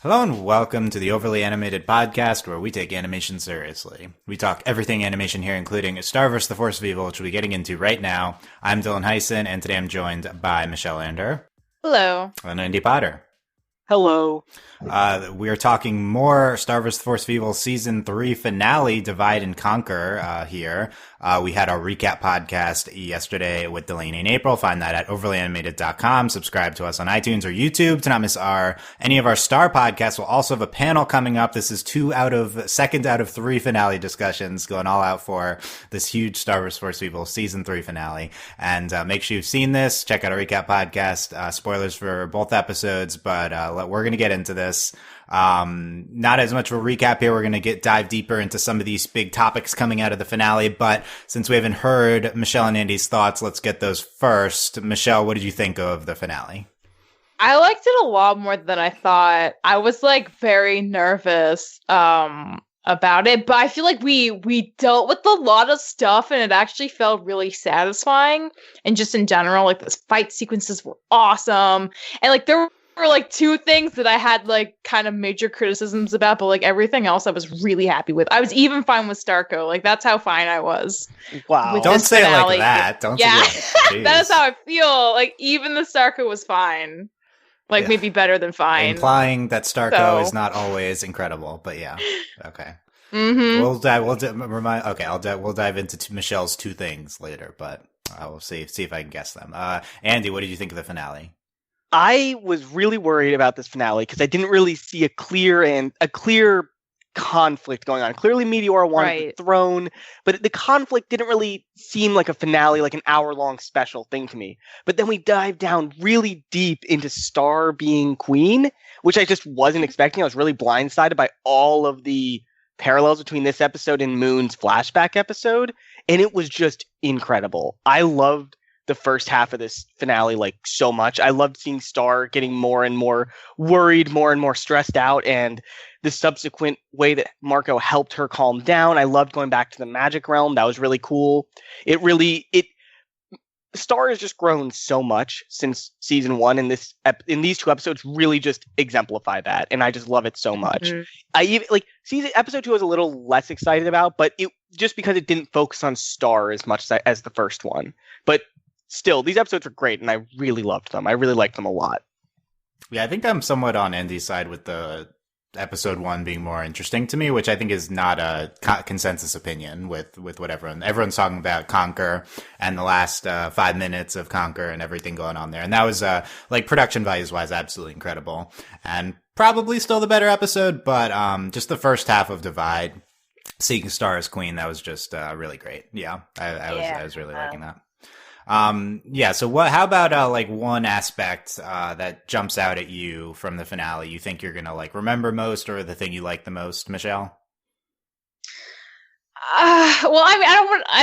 Hello and welcome to the Overly Animated Podcast, where we take animation seriously. We talk everything animation here, including Star vs. the Force of Evil, which we'll be getting into right now. I'm Dylan Hysen, and today I'm joined by Michelle Anderer. Hello. And Andy Potter. Hello. We're talking more Star vs. the Force of Evil Season 3 finale, Divide and Conquer, here. We had our recap podcast yesterday with Delaney and April. Find that at overlyanimated.com. Subscribe to us on iTunes or YouTube to not miss any of our Star podcasts. We'll also have a panel coming up. This is second out of three finale discussions, going all out for this huge Star vs. Force of Evil Season 3 finale. And make sure you've seen this. Check out our recap podcast. Spoilers for both episodes, but we're going to get into this. Not as much of a recap here. We're going to dive deeper into some of these big topics coming out of the finale. But since we haven't heard Michelle and Andy's thoughts, let's get those first. Michelle, what did you think of the finale? I liked it a lot more than I thought. I was very nervous about it, but I feel like we dealt with a lot of stuff and it actually felt really satisfying. And just in general, the fight sequences were awesome. And there were two things that I had kind of major criticisms about, but everything else I was really happy with. I was even fine with Starco. That's how fine I was. Wow. Don't say it like that. Don't yeah. say That is how I feel. Even the Starco was fine. Yeah. Maybe better than fine. Implying that Starco is not always incredible, but yeah. Okay. Mm-hmm. We'll dive into Michelle's two things later, but I will see if I can guess them. Andy, what did you think of the finale? I was really worried about this finale because I didn't really see a clear conflict going on. Clearly, Meteora wanted the throne, but the conflict didn't really seem like a finale, like an hour-long special thing to me. But then we dived down really deep into Star being queen, which I just wasn't expecting. I was really blindsided by all of the parallels between this episode and Moon's flashback episode, and it was just incredible. I loved the first half of this finale so much. I loved seeing Star getting more and more worried, more and more stressed out, and the subsequent way that Marco helped her calm down. I loved going back to the magic realm. That was really cool. Star has just grown so much since season 1, and in these two episodes really just exemplify that, and I just love it so much. Mm-hmm. I even episode 2 I was a little less excited about, but it just because it didn't focus on Star as much as the first one. But still, these episodes are great, and I really loved them. I really liked them a lot. Yeah, I think I'm somewhat on Andy's side with the episode 1 being more interesting to me, which I think is not a consensus opinion with what everyone's talking about Conquer and the last 5 minutes of Conquer and everything going on there. And that was production values wise absolutely incredible and probably still the better episode, but just the first half of Divide, seeing Star as queen, that was just really great. Yeah, I was really liking that. So how about one aspect that jumps out at you from the finale you think you're gonna remember most, or the thing you like the most, Michelle? I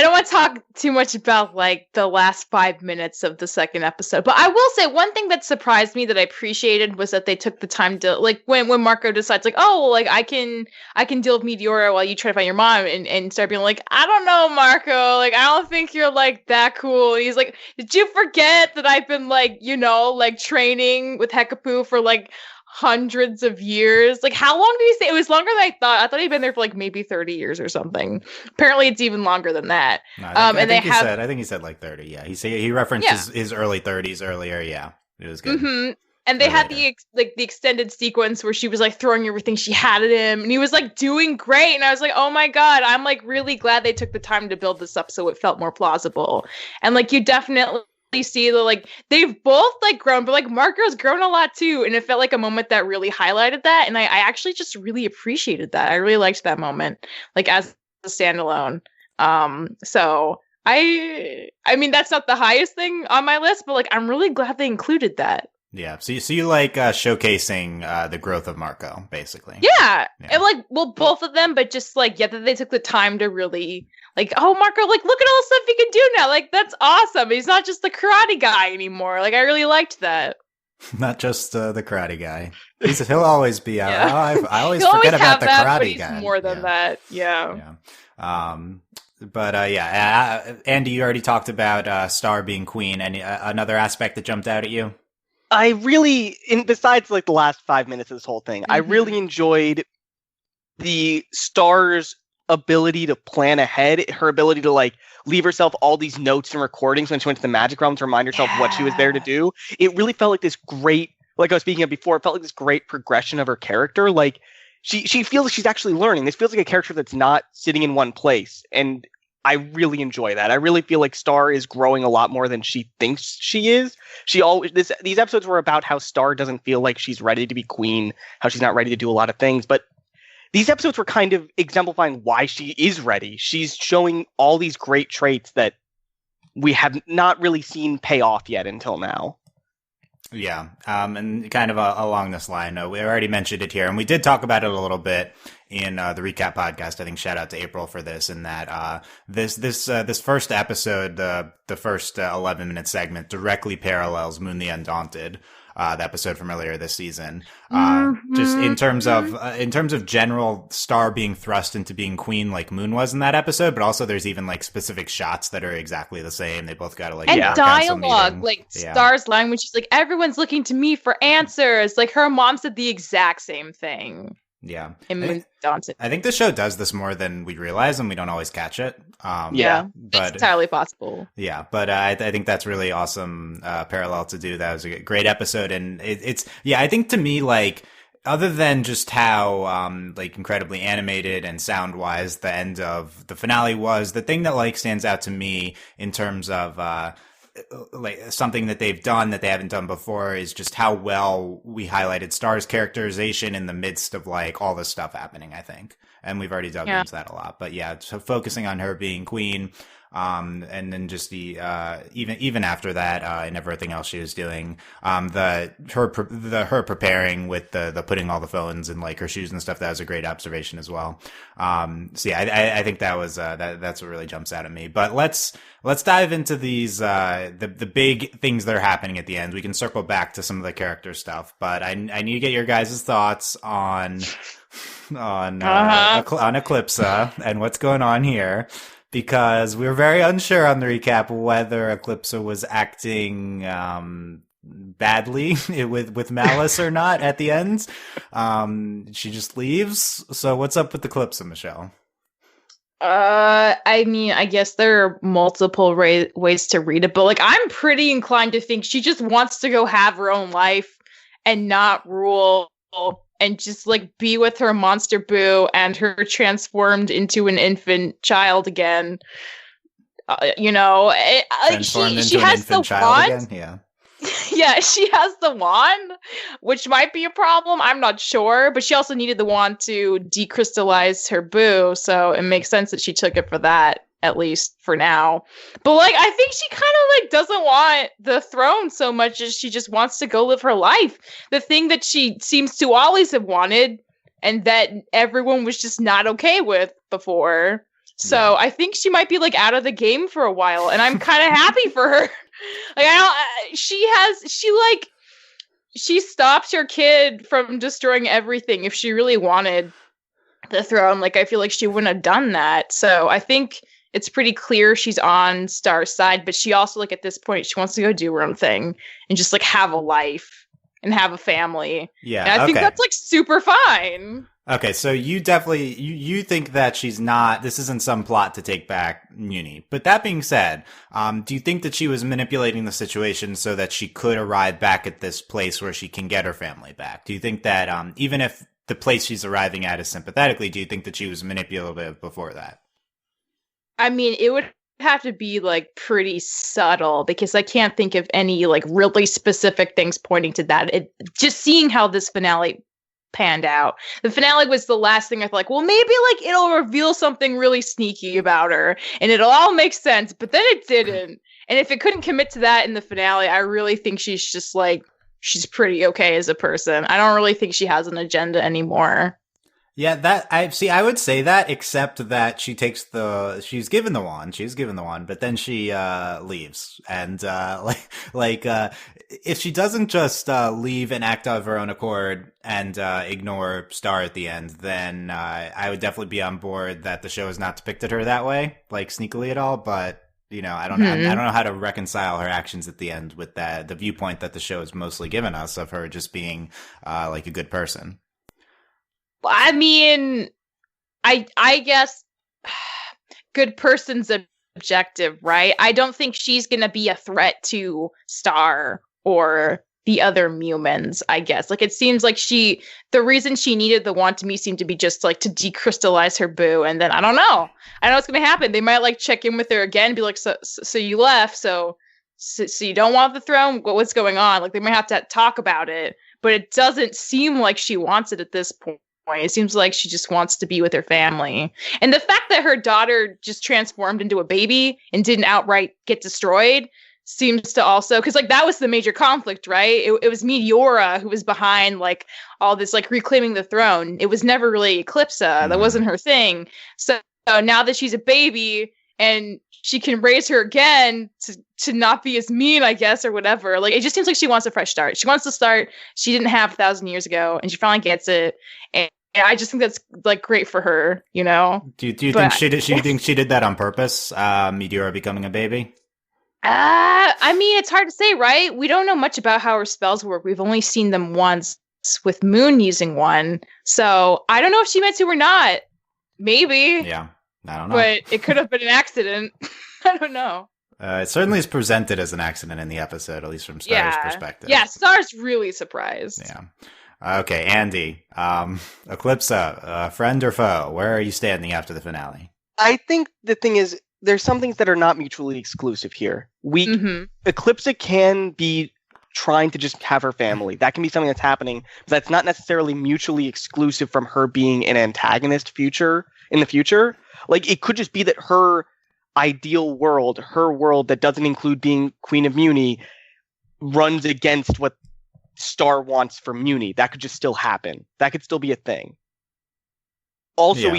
don't want to talk too much about the last 5 minutes of the second episode, but I will say one thing that surprised me that I appreciated was that they took the time to when Marco decides I can deal with Meteora while you try to find your mom, and start being I don't know, Marco, I don't think you're that cool. And he's did you forget that I've been training with Hekapoo for hundreds of years? How long did he say? It was longer than I thought. I thought he'd been there for maybe 30 years or something. Apparently it's even longer than that. No, I think he said 30. Yeah, he referenced his early 30s earlier. Yeah, it was good. Mm-hmm. And they had the extended sequence where she was throwing everything she had at him, and he was doing great, and I was oh my god, I'm really glad they took the time to build this up so it felt more plausible. And you definitely see they've both grown, but Marco's grown a lot too, and it felt like a moment that really highlighted that, and I actually just really appreciated that. I really liked that moment as a standalone. So I mean that's not the highest thing on my list, but I'm really glad they included that. Yeah, so you like showcasing the growth of Marco, basically. Yeah. And both of them, but just that they took the time to really oh, Marco, look at all the stuff he can do now. That's awesome. He's not just the karate guy anymore. I really liked that. Not just the karate guy. He'll always be out. Yeah. I always forget about the karate guy. He's more than that. Yeah. But Andy, you already talked about Star being queen. Any another aspect that jumped out at you? I really, besides like the last 5 minutes of this whole thing, I really enjoyed the Star's ability to plan ahead, her ability to like leave herself all these notes and recordings when she went to the magic realm to remind herself what she was there to do. It really felt like this great, like I was speaking of before, it felt like this great progression of her character. Like she feels like she's actually learning. This feels like a character that's not sitting in one place. And I really enjoy that. I really feel like Star is growing a lot more than she thinks she is. These episodes were about how Star doesn't feel like she's ready to be queen, how she's not ready to do a lot of things, but these episodes were kind of exemplifying why she is ready. She's showing all these great traits that we have not really seen pay off yet until now. Yeah, and kind of along this line, we already mentioned it here, and we did talk about it a little bit in the recap podcast. I think shout out to April for this, and that this first episode, the first 11-minute segment, directly parallels Moon the Undaunted. The episode from earlier this season, just in terms of general Star being thrust into being queen like Moon was in that episode, but also there's even like specific shots that are exactly the same. They both got to like and dialogue, like Star's line when she's like, "Everyone's looking to me for answers." Like her mom said the exact same thing. Yeah, I think the show does this more than we realize, and we don't always catch it. But it's entirely possible. Yeah, but I think that's really awesome parallel to do. That was a great episode, and it's I think to me, like, other than just how like incredibly animated and sound wise the end of the finale was, the thing that like stands out to me in terms of like something that they've done that they haven't done before is just how well we highlighted Star's characterization in the midst of like all this stuff happening, I think. And we've already dug into that a lot, but yeah, so focusing on her being queen, and then just the even after that, and everything else she was doing, her preparing with the putting all the phones in like her shoes and stuff, that was a great observation as well. So yeah, I think that was that's what really jumps out at me. But let's dive into these the big things that are happening at the end. We can circle back to some of the character stuff, but I need to get your guys' thoughts on Eclipsa and what's going on here, because we were very unsure on the recap whether Eclipsa was acting badly with malice or not at the end. She just leaves. So what's up with Eclipsa, Michelle? I mean, I guess there are multiple ways to read it, but like I'm pretty inclined to think she just wants to go have her own life and not rule and just like be with her monster boo and her transformed into an infant child again. She has the wand. Yeah. Yeah, she has the wand, which might be a problem. I'm not sure, but she also needed the wand to decrystallize her boo, so it makes sense that she took it for that, at least for now. But like, I think she kind of like doesn't want the throne so much as she just wants to go live her life. The thing that she seems to always have wanted, and that everyone was just not okay with before. So I think she might be like out of the game for a while, and I'm kind of happy for her. Like she stopped her kid from destroying everything. If she really wanted the throne, like I feel like she wouldn't have done that. So I think it's pretty clear she's on Star's side, but she also like at this point she wants to go do her own thing and just like have a life and have a family. Yeah, and I think that's like super fine. Okay, so you definitely you think that she's not. This isn't some plot to take back Muni. But that being said, do you think that she was manipulating the situation so that she could arrive back at this place where she can get her family back? Do you think that even if the place she's arriving at is sympathetically, do you think that she was manipulative before that? I mean, it would have to be like pretty subtle because I can't think of any like really specific things pointing to that. Just seeing how this finale panned out. The finale was the last thing I thought, like, well, maybe like it'll reveal something really sneaky about her and it'll all make sense, but then it didn't. And if it couldn't commit to that in the finale, I really think she's just like, she's pretty okay as a person. I don't really think she has an agenda anymore. Yeah, I would say that, except that she's given the wand, but then she leaves. And if she doesn't just leave and act of her own accord and ignore Star at the end, then I would definitely be on board that the show has not depicted her that way, like sneakily at all. But I don't know how to reconcile her actions at the end with the viewpoint that the show has mostly given us of her just being like a good person. I mean, I guess good person's objective, right? I don't think she's going to be a threat to Star or the other humans, I guess. Like, it seems like the reason she needed the wand to me seemed to be just like to decrystallize her boo. And then I don't know what's going to happen. They might like check in with her again, be like, so you left. So you don't want the throne. What's going on? Like, they might have to talk about it, but it doesn't seem like she wants it at this point. It seems like she just wants to be with her family. And the fact that her daughter just transformed into a baby and didn't outright get destroyed seems to also, because like that was the major conflict, right? It was Meteora who was behind like all this like reclaiming the throne. It was never really Eclipsa. That wasn't her thing. So now that she's a baby and she can raise her again to not be as mean, I guess, or whatever. Like, it just seems like she wants a fresh start. She wants to start she didn't have 1,000 years ago, and she finally gets it. And I just think that's like great for her, Do you think she did? You think she did that on purpose? Meteora becoming a baby. I mean, it's hard to say, right? We don't know much about how her spells work. We've only seen them once with Moon using one, so I don't know if she meant to or not. Maybe. Yeah. I don't know. But it could have been an accident. I don't know. It certainly is presented as an accident in the episode, at least from Star's perspective. Yeah, Star's really surprised. Yeah. Okay, Andy. Eclipsa, friend or foe? Where are you standing after the finale? I think the thing is, there's some things that are not mutually exclusive here. Eclipsa can be trying to just have her family. That can be something that's happening, but that's not necessarily mutually exclusive from her being an antagonist in the future. Like, it could just be that her ideal world, her world that doesn't include being Queen of Muni, runs against what Star wants for Muni. That could just still happen. That could still be a thing. Also,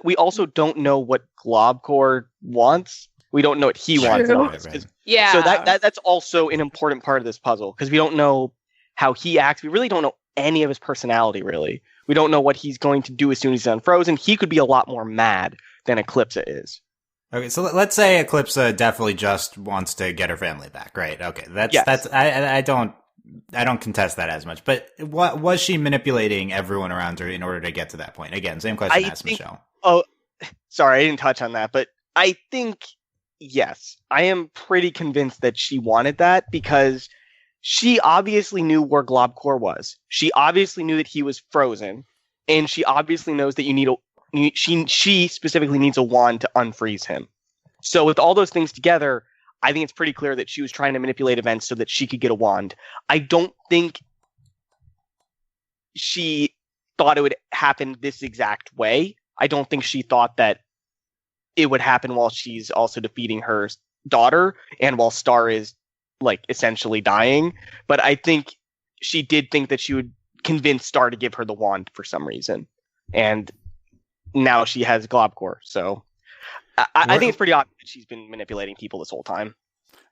we also don't know what Globgor wants. We don't know what he wants. Right. Yeah. So that's also an important part of this puzzle, because we don't know how he acts. We really don't know any of his personality, really. We don't know what he's going to do as soon as he's unfrozen. He could be a lot more mad than Eclipsa is. Okay, so let's say Eclipsa definitely just wants to get her family back, right? Okay, that's I don't contest that as much. But what was she manipulating everyone around her in order to get to that point? Again, same question asked Michelle. Oh, sorry, I didn't touch on that, but I think yes, I am pretty convinced that she wanted that because she obviously knew where Globgor was. She obviously knew that he was frozen, and she obviously knows that she specifically needs a wand to unfreeze him. So with all those things together, I think it's pretty clear that she was trying to manipulate events so that she could get a wand. I don't think she thought it would happen this exact way. I don't think she thought that it would happen while she's also defeating her daughter and while Star is like essentially dying. But I think she did think that she would convince Star to give her the wand for some reason. And now she has Globgor. So I think it's pretty obvious that she's been manipulating people this whole time.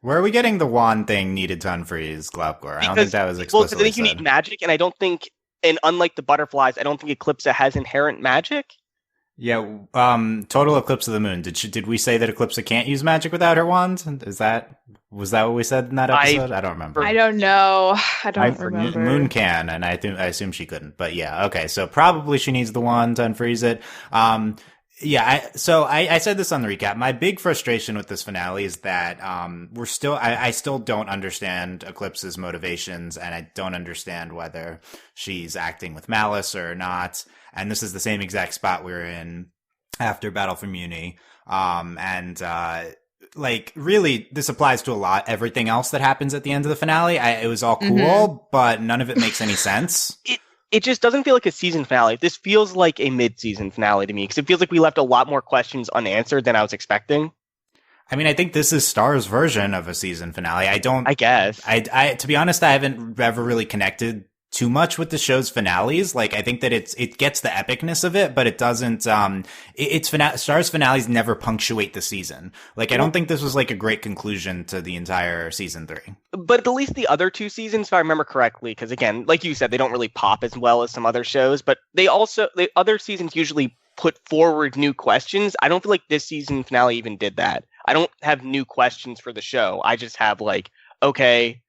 Where are we getting the wand thing needed to unfreeze Globgor? I don't think that was explicitly I think you need magic, and I don't think, and unlike the butterflies, I don't think Eclipsa has inherent magic. Yeah, total eclipse of the moon. Did we say that Eclipsa can't use magic without her wand? Was that what we said in that episode? I don't remember. I don't know. I don't remember. Moon can, and I assume she couldn't. But yeah, okay. So probably she needs the wand to unfreeze it. Yeah, I said this on the recap. My big frustration with this finale is that I still don't understand Eclipsa's motivations, and I don't understand whether she's acting with malice or not. And this is the same exact spot we were in after Battle for Muni. Really, this applies to everything else that happens at the end of the finale. It was all cool, but none of it makes any sense. It just doesn't feel like a season finale. This feels like a mid-season finale to me, because it feels like we left a lot more questions unanswered than I was expecting. I mean, I think this is Star's version of a season finale. I guess. To be honest, I haven't ever really connected too much with the show's finales. Like, I think that it gets the epicness of it, but it doesn't, Star's finales never punctuate the season. Like, I don't think this was like a great conclusion to the entire season 3. But at least the other two seasons, if I remember correctly, because again, like you said, they don't really pop as well as some other shows, but the other seasons usually put forward new questions. I don't feel like this season finale even did that. I don't have new questions for the show. I just have like, okay,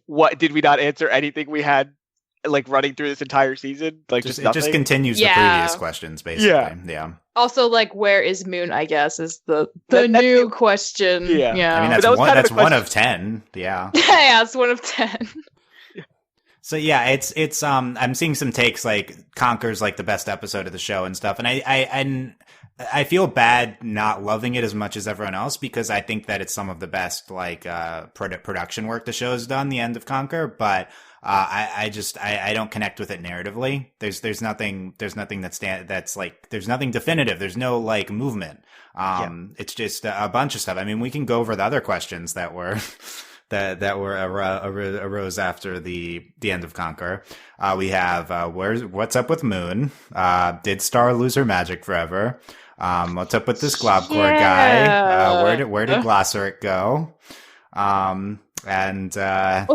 what did we not answer anything we had like running through this entire season? Like just it just continues the previous questions, basically. Yeah. Also, like, where is Moon? I guess is the new question. Yeah. I mean, that's one of 10. Yeah. Yeah, it's one of 10. So yeah, it's I'm seeing some takes like Conquer's like the best episode of the show and stuff, and I feel bad not loving it as much as everyone else because I think that it's some of the best like production work the show has done. The end of Conquer, but I don't connect with it narratively. There's nothing that's like there's nothing definitive. There's no like movement. It's just a bunch of stuff. I mean, we can go over the other questions that were. That arose after the end of Conquer. We have what's up with Moon? Did Star lose her magic forever? What's up with this Globgor guy? Where did Glossaryck go?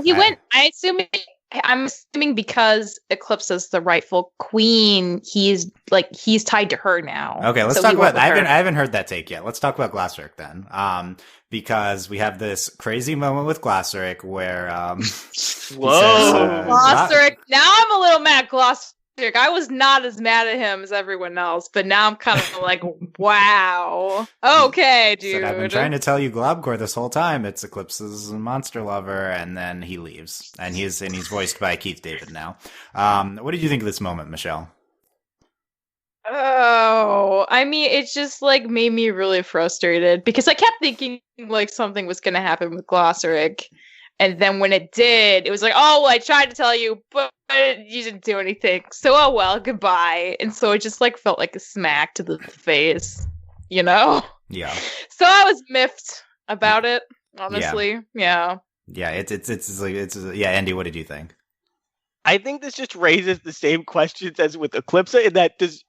He went. I'm assuming because Eclipsa's the rightful queen, he's tied to her now. Okay, let's talk about. I haven't heard that take yet. Let's talk about Glossaryck then. Because we have this crazy moment with Glossaryck where Glossaryck. Now I'm a little mad at Glossaryck. I was not as mad at him as everyone else, but now I'm kind of like, wow. Okay, dude. I've been trying to tell you Globgor this whole time. It's Eclipsa's monster lover, and then he leaves. And he's voiced by Keith David now. What did you think of this moment, Michelle? Oh, I mean, it just like made me really frustrated because I kept thinking like something was going to happen with Glossaryck. And then when it did, it was like, oh, well, I tried to tell you, but you didn't do anything. So, oh, well, goodbye. And so it just like felt like a smack to the face, you know? Yeah. So I was miffed about it, honestly. Yeah. Yeah, Andy, what did you think? I think this just raises the same questions as with Eclipsa in that does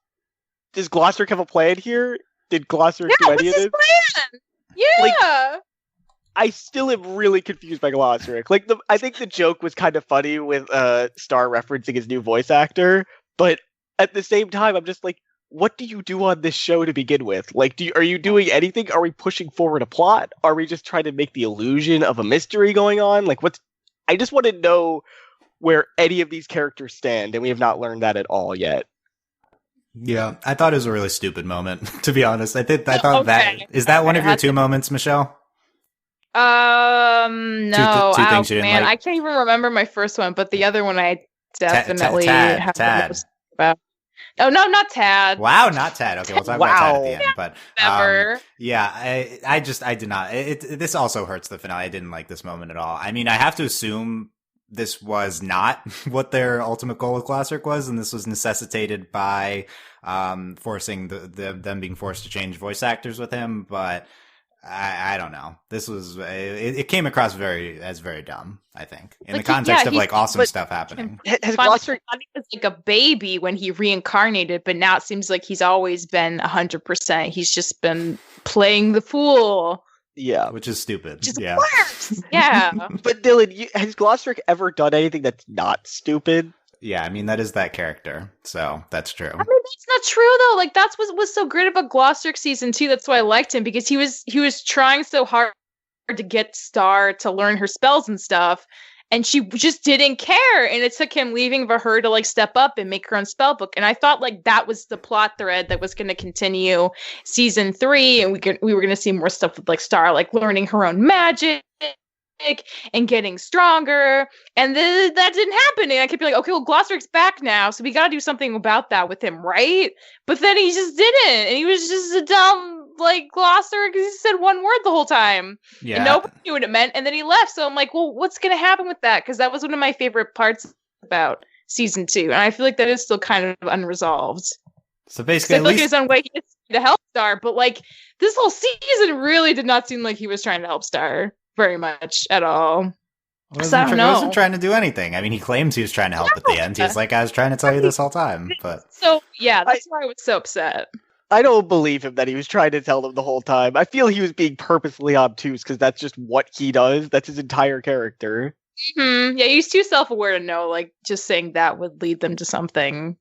Glossaryck have a plan here? Did Glossaryck do any of this? Plan? Yeah. I still am really confused by Glossaryck. Like I think the joke was kind of funny with Star referencing his new voice actor, but at the same time, I'm just like, what do you do on this show to begin with? Like, are you doing anything? Are we pushing forward a plot? Are we just trying to make the illusion of a mystery going on? Like, I just want to know where any of these characters stand, and we have not learned that at all yet. Yeah, I thought it was a really stupid moment, to be honest. I thought that is that one of your two moments, Michelle? No. Two things you didn't like. I can't even remember my first one, but the other one I definitely have the most about. Oh no, not Tad. Wow, not Tad. Okay, we'll talk about Tad at the end. But never. I did not. This also hurts the finale. I didn't like this moment at all. I mean, I have to assume this was not what their ultimate goal with Glossaryck was, and this was necessitated by forcing them being forced to change voice actors with him. But I don't know. This was it came across as very dumb, I think, in the context of like awesome stuff happening. Has Glossaryck was like a baby when he reincarnated, but now it seems like he's always been 100%. He's just been playing the fool. Yeah, which is stupid. Just yeah, works. Yeah. But Dylan, has Glossaryck ever done anything that's not stupid? Yeah, I mean that is that character, so that's true. I mean, that's not true though. Like that's what was so great about Glossaryck season 2. That's why I liked him, because he was trying so hard to get Star to learn her spells and stuff, and she just didn't care. And it took him leaving for her to like step up and make her own spell book. And I thought like that was the plot thread that was going to continue season 3, and we were going to see more stuff with like Star like learning her own magic and getting stronger, and that didn't happen. And I kept being like, okay, well, Glossaryck's back now, so we got to do something about that with him, right? But then he just didn't, and he was just a dumb like Glossaryck because he said one word the whole time, and nobody knew what it meant. And then he left, so I'm like, well, what's gonna happen with that? Because that was one of my favorite parts about season 2, and I feel like that is still kind of unresolved. So basically, I feel like his own way he is to help Star, but like this whole season really did not seem like he was trying to help Star very much at all. He wasn't trying to do anything. I mean, he claims he was trying to help at the end. He's like, I was trying to tell you this whole time. But so yeah, that's why I was so upset. I don't believe him that he was trying to tell them the whole time. I feel he was being purposely obtuse because that's just what he does. That's his entire character. Mm-hmm. Yeah, he's too self-aware to know like just saying that would lead them to something.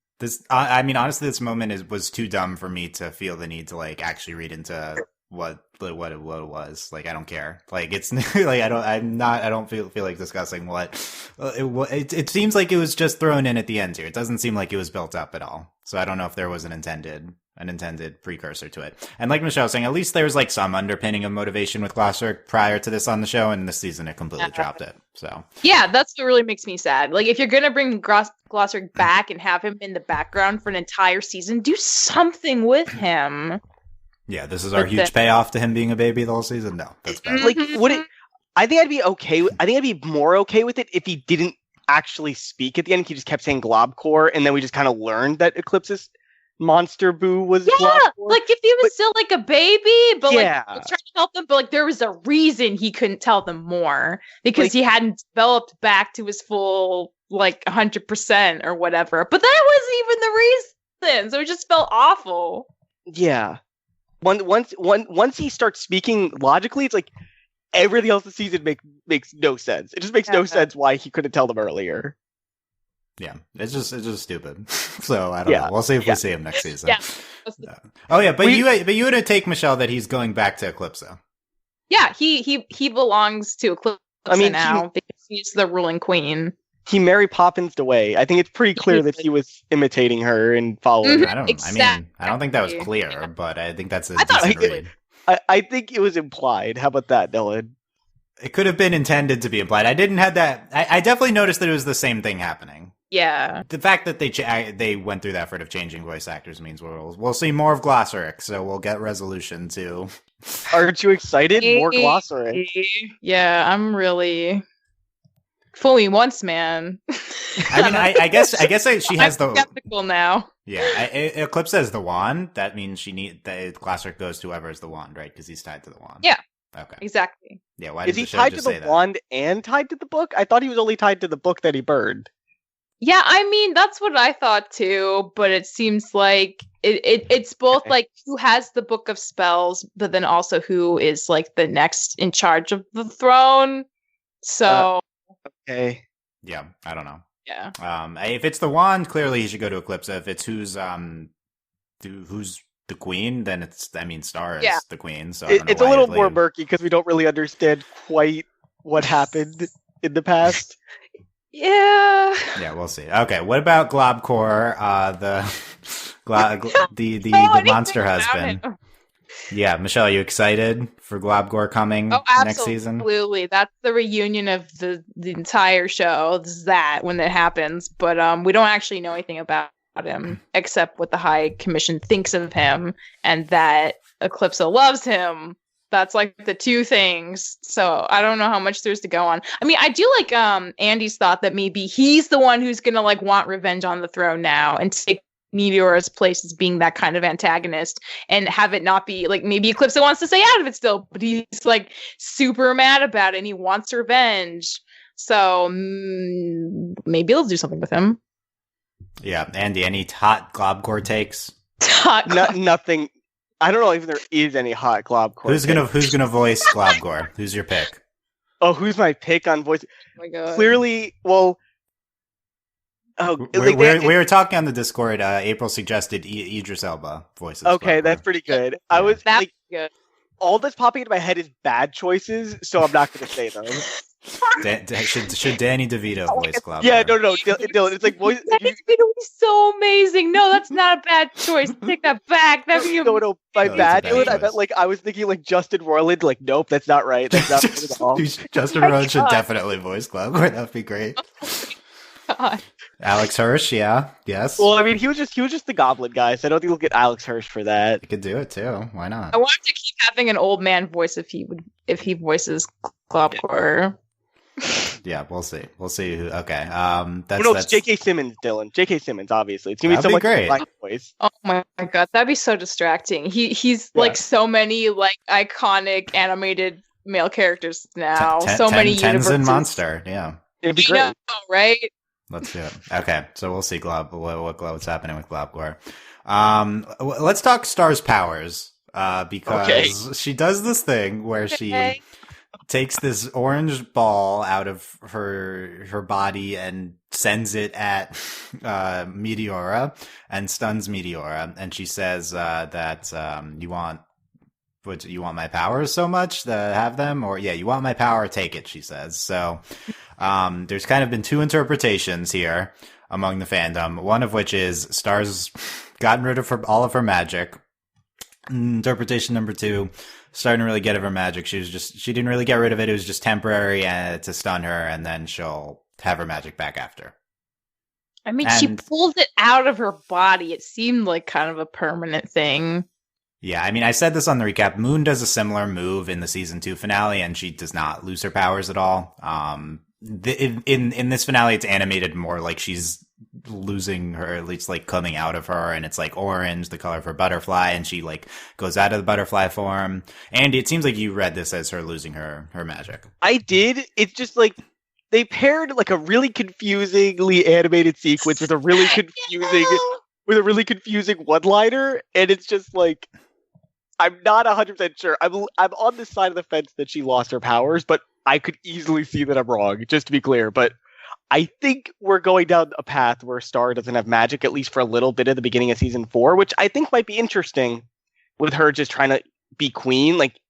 I mean, honestly, this moment was too dumb for me to feel the need to like actually read into what it was. Like, I don't care. Like, it's like I don't feel like discussing what it seems like it was just thrown in at the end here. It doesn't seem like it was built up at all. So I don't know if there was an intended precursor to it. And like Michelle was saying, at least there's like some underpinning of motivation with Glossaryck prior to this on the show, and this season it completely dropped it. So yeah, that's what really makes me sad. Like, if you're gonna bring Glossaryck back and have him in the background for an entire season, do something with him. Yeah, this is our huge payoff to him being a baby the whole season. No, that's bad. Like, I think I'd be okay. I think I'd be more okay with it if he didn't actually speak at the end. He just kept saying Globgor, and then we just kind of learned that Eclipsa's monster boo was Globgor. Like, if he was still like a baby, but like trying to help them, but like there was a reason he couldn't tell them more because like, he hadn't developed back to his full like 100% or whatever. But that wasn't even the reason, so it just felt awful. Yeah. Once he starts speaking logically, it's like everything else in the season makes no sense. It just makes no sense why he couldn't tell them earlier. Yeah, it's just stupid. So I don't know. We'll see if we see him next season. Yeah. Oh yeah, but you would take, Michelle, that he's going back to Eclipsa. Yeah, he belongs to Eclipsa now because he's the ruling queen. He Mary Poppins'd away. I think it's pretty clear that he was imitating her and following her. I don't think that was clear, but I think that's a decent read. I think it was implied. How about that, Dylan? It could have been intended to be implied. I didn't have that. I definitely noticed that it was the same thing happening. Yeah. The fact that they went through the effort of changing voice actors means we'll see more of Glossaryck, so we'll get resolution too. Aren't you excited? More Glossaryck. Yeah, I'm really... Fool me once, man. I mean, I guess she has the skeptical now. Yeah, Eclipsa has the wand. That means Glossaryck goes to whoever has the wand, right? Because he's tied to the wand. Yeah. Okay. Exactly. Yeah. Why is he tied to the wand and tied to the book? I thought he was only tied to the book that he burned. Yeah, I mean that's what I thought too, but it seems like it's both like who has the book of spells, but then also who is like the next in charge of the throne. So. Okay. Yeah, I don't know. Yeah. If it's the wand, clearly he should go to Eclipsa. If it's who's the queen, then Star is the queen. So it's a little more murky because we don't really understand quite what happened in the past. Yeah. Yeah, we'll see. Okay, what about Globgor, the monster husband? Yeah, Michelle, are you excited for Globgor coming next season? Absolutely. That's the reunion of the entire show. This is that when it happens. But we don't actually know anything about him except what the High Commission thinks of him and that Eclipsa loves him. That's like the two things. So I don't know how much there's to go on. I mean, I do like Andy's thought that maybe he's the one who's going to like want revenge on the throne now and take Meteora's place as being that kind of antagonist and have it not be like maybe Eclipsa wants to stay out of it still, but he's like super mad about it and he wants revenge. So maybe they'll do something with him. Yeah, Andy, any hot Globgor takes? Nothing. I don't know if there is any hot Globgor. Who's gonna voice Globgor? Who's your pick? Oh, who's my pick on voice? Oh my God. Clearly, well. Oh, we were talking on the Discord. April suggested Idris Elba voices. Okay, Globgor. that's pretty good. I was like, good. All that's popping into my head is bad choices, so I'm not going to say them. Should Danny DeVito voice Globgor? Yeah, no, Dylan. It's like voice. Danny DeVito would be so amazing. No, that's not a bad choice. Take that back. That'd be no. By bad, Dylan, I meant like I was thinking like Justin Roiland. Like, nope, that's not right. That's not right at all. Justin Roiland should definitely voice Globgor. That'd be great. God. Alex Hirsch, yes. Well, I mean, he was just the Goblin guy, so I don't think we'll get Alex Hirsch for that. He could do it too. Why not? I want him to keep having an old man voice if he voices Globgor. Yeah, we'll see. We'll see who. Okay. It's J.K. Simmons, Dylan. J.K. Simmons, obviously. It's gonna be someone great. Black voice. Oh my God, that'd be so distracting. He's like so many like iconic animated male characters now. So many universes. Tenzin Monster. Yeah. It'd be great, right? Let's do it. Okay, so we'll see what's happening with Globgor. Let's talk Star's powers, because she does this thing where she takes this orange ball out of her body and sends it at Meteora and stuns Meteora, and she says that you want What, you want my powers so much to have them? Or, yeah, you want my power, take it, she says. So, there's kind of been two interpretations here among the fandom. One of which is Star's gotten rid of all of her magic. Interpretation number two, starting to really get rid of her magic. She didn't really get rid of it. It was just temporary to stun her, and then she'll have her magic back after. I mean, she pulled it out of her body. It seemed like kind of a permanent thing. Yeah, I mean, I said this on the recap. Moon does a similar move in the season 2 finale, and she does not lose her powers at all. In this finale, it's animated more like she's losing her, at least like coming out of her, and it's like orange, the color of her butterfly, and she like goes out of the butterfly form. And it seems like you read this as her losing her magic. I did. It's just like they paired like a really confusingly animated sequence with a really confusing one-liner, and it's just like, I'm not 100% sure. I'm on the side of the fence that she lost her powers, but I could easily see that I'm wrong, just to be clear. But I think we're going down a path where Star doesn't have magic, at least for a little bit at the beginning of season 4, which I think might be interesting with her just trying to be queen. Like,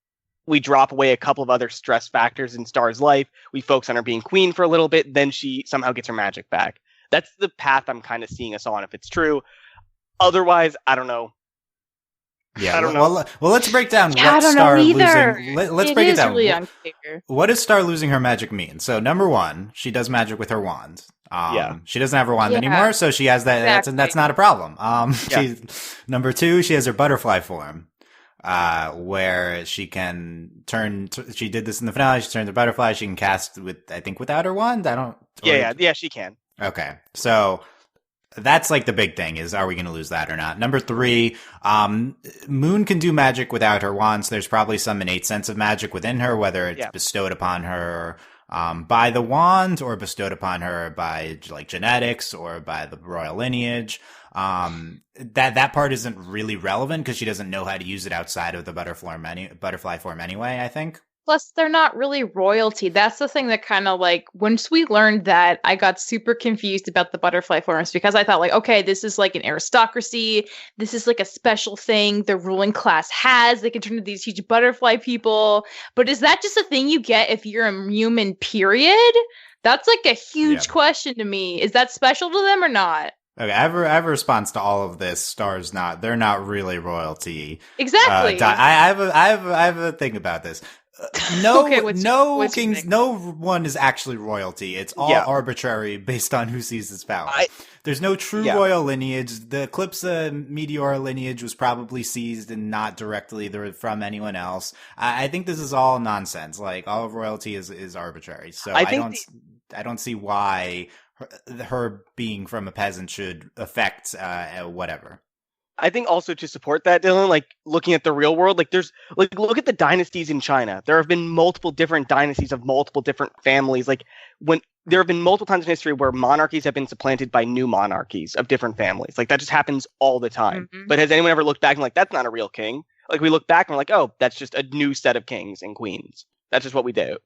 we drop away a couple of other stress factors in Star's life. We focus on her being queen for a little bit, then she somehow gets her magic back. That's the path I'm kind of seeing us on, if it's true. Otherwise, I don't know. Yeah, I don't know. Well, let's break down what Star losing. Let's break it down. Really unclear. What does Star losing her magic mean? So, number one, she does magic with her wand. She doesn't have her wand anymore, so she has that. Exactly. That's not a problem. Number two, she has her butterfly form, where she can turn. She did this in the finale. She turned the butterfly. She can cast without her wand. Yeah, she can. Okay, so. That's like the big thing is, are we going to lose that or not? Number three, Moon can do magic without her wand. So there's probably some innate sense of magic within her, whether it's bestowed upon her by the wand or bestowed upon her by like genetics or by the royal lineage. That part isn't really relevant because she doesn't know how to use it outside of the butterfly form anyway, I think. Plus, they're not really royalty. That's the thing that kind of like, once we learned that, I got super confused about the butterfly forms because I thought like, okay, this is like an aristocracy. This is like a special thing the ruling class has. They can turn into these huge butterfly people. But is that just a thing you get if you're a human, period? That's like a huge question to me. Is that special to them or not? Okay, I have a response to all of this. They're not really royalty. Exactly. I have a thing about this. No one is actually royalty. It's all arbitrary based on who seizes power. There's no true royal lineage. The Eclipsa Meteora lineage was probably seized and not directly from anyone else. I think this is all nonsense. Like, all of royalty is arbitrary. So I don't see why her being from a peasant should affect whatever. I think also to support that, Dylan, like looking at the real world, like there's like look at the dynasties in China. There have been multiple different dynasties of multiple different families. Like when there have been multiple times in history where monarchies have been supplanted by new monarchies of different families. Like that just happens all the time. Mm-hmm. But has anyone ever looked back and like, that's not a real king? Like we look back and we're like, oh, that's just a new set of kings and queens. That's just what we do.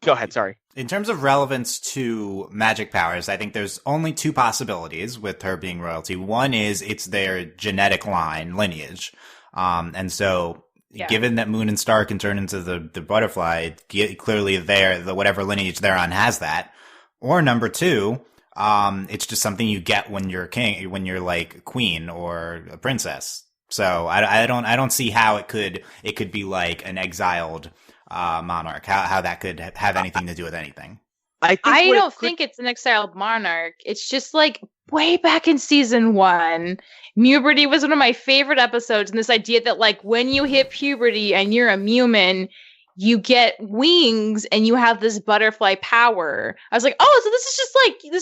Go ahead, sorry. In terms of relevance to magic powers, I think there's only two possibilities with her being royalty. One is it's their genetic lineage. And so given that Moon and Star can turn into the butterfly, clearly whatever lineage they're on has that. Or number two, it's just something you get when you're king, when you're like queen or a princess. So I don't see how it could be like an exiled monarch, how that could have anything to do with anything. I don't think it's an exiled monarch. It's just like way back in season 1, puberty was one of my favorite episodes, and this idea that like when you hit puberty and you're a human, you get wings and you have this butterfly power. I was like, oh, so this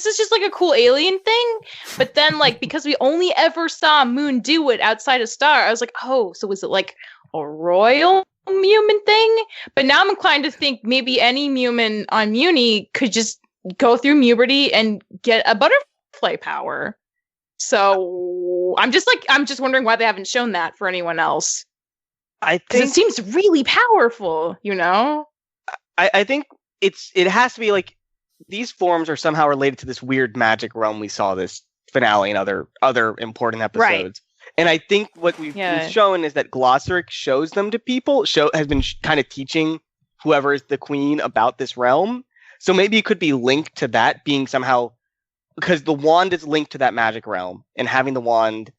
is just like a cool alien thing. But then like because we only ever saw Moon do it outside of Star, I was like, oh, so is it like a royal human thing? But now I'm inclined to think maybe any human on Muni could just go through puberty and get a butterfly power. So I'm just wondering why they haven't shown that for anyone else. I think it seems really powerful, you know? I think it has to be like these forms are somehow related to this weird magic realm we saw this finale and other important episodes. Right. And I think what we've been shown is that Glossaryck shows them to people, has been kind of teaching whoever is the queen about this realm. So maybe it could be linked to that being somehow, because the wand is linked to that magic realm, and having the wand,